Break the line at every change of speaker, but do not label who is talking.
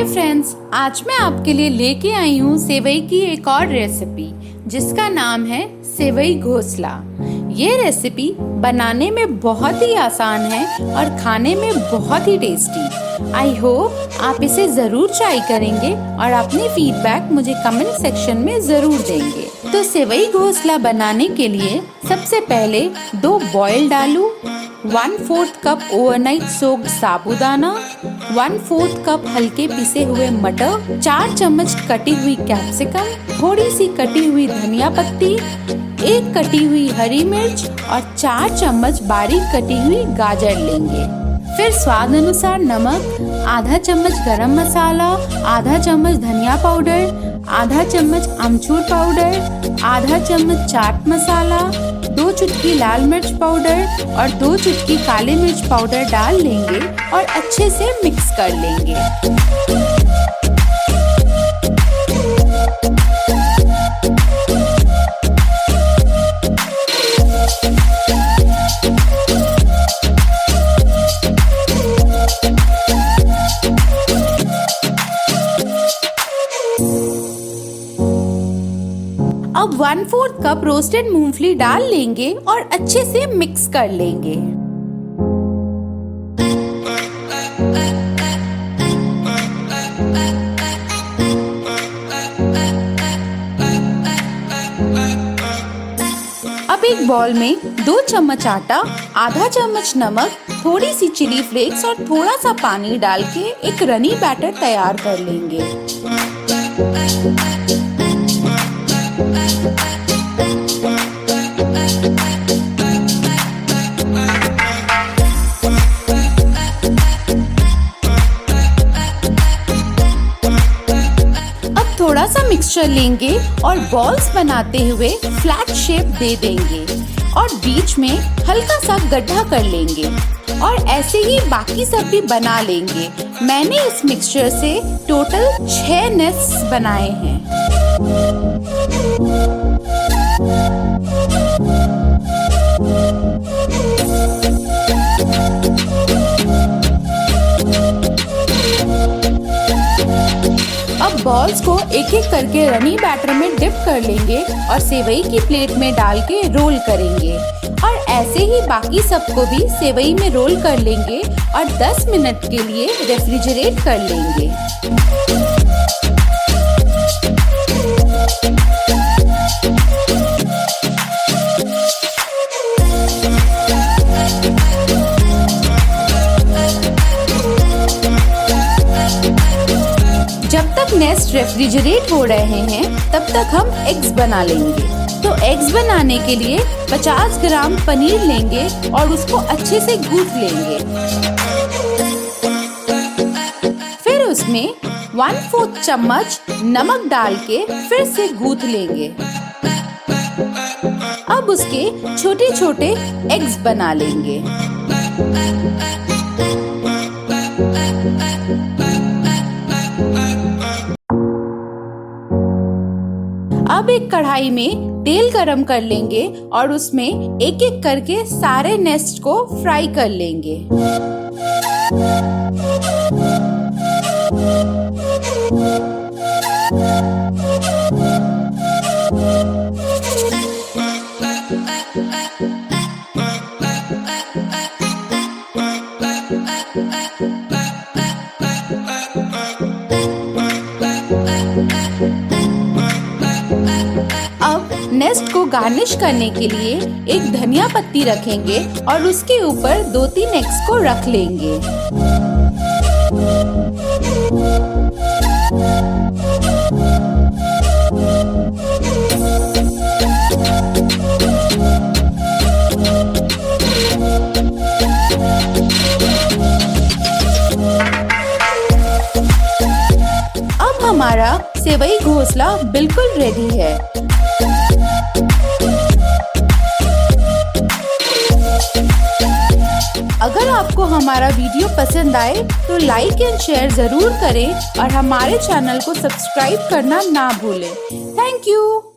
Hi friends, आज मैं आपके लिए लेके आई हूँ सेवई की एक और रेसिपी जिसका नाम है सेवई घोसला। ये रेसिपी बनाने में बहुत ही आसान है और खाने में बहुत ही टेस्टी। आई होप आप इसे ज़रूर ट्राई करेंगे और अपनी फीडबैक मुझे कमेंट सेक्शन में ज़रूर देंगे। तो सेवई घोसला बनाने के लिए सबसे पहले 2 बॉइल्ड आलू, 1/4 कप ओवरनाइट सोक्ड साबूदाना, 1/4 कप हल्के पिसे हुए मटर, 4 चम्मच कटी हुई कैप्सिकम, थोड़ी सी कटी हुई धनिया पत्ती, 1 कटी हुई हरी मिर्च और 4 चम्मच बारीक कटी हुई गाजर लेंगे। फिर स्वाद अनुसार नमक, आधा चम्मच गरम मसाला, आधा चम्मच धनिया पाउडर, आधा चम्मच अमचूर पाउडर, आधा चम्मच चाट मसाला, 2 चुटकी लाल मिर्च पाउडर और 2 चुटकी काली मिर्च पाउडर डाल लेंगे और अच्छे से मिक्स कर लेंगे। अब 1/4 कप रोस्टेड मूंगफली डाल लेंगे और अच्छे से मिक्स कर लेंगे। अब एक बॉल में 2 चम्मच आटा, आधा चम्मच नमक, थोड़ी सी चिली फ्लेक्स और थोड़ा सा पानी डाल के एक रनी बैटर तैयार कर लेंगे। थोड़ा सा मिक्सचर लेंगे और बॉल्स बनाते हुए फ्लैट शेप दे देंगे और बीच में हल्का सा गड्ढा कर लेंगे और ऐसे ही बाकी सब भी बना लेंगे। मैंने इस मिक्सचर से टोटल 6 नेस्ट्स बनाए हैं। अब बॉल्स को एक एक करके रनी बैटर में डिप कर लेंगे और सेवई की प्लेट में डाल के रोल करेंगे और ऐसे ही बाकी सबको भी सेवई में रोल कर लेंगे और 10 मिनट के लिए रेफ्रिजरेट कर लेंगे। जब तक नेस्ट रेफ्रिजरेट हो रहे हैं तब तक हम एग्स बना लेंगे। तो एग्स बनाने के लिए 50 ग्राम पनीर लेंगे और उसको अच्छे से गूंथ लेंगे। फिर उसमें 1/4 चम्मच नमक डाल के फिर से गूंथ लेंगे। अब उसके छोटे छोटे एग्स बना लेंगे। अब एक कढ़ाई में तेल गरम कर लेंगे और उसमें एक एक करके सारे नेस्ट को फ्राई कर लेंगे। अब नेस्ट को गार्निश करने के लिए एक धनिया पत्ती रखेंगे और उसके ऊपर 2-3 एग्स को रख लेंगे। अब हमारा सेवई घोसला बिल्कुल रेडी है। अगर आपको हमारा वीडियो पसंद आए तो लाइक एंड शेयर ज़रूर करें और हमारे चैनल को सब्सक्राइब करना ना भूलें। Thank you.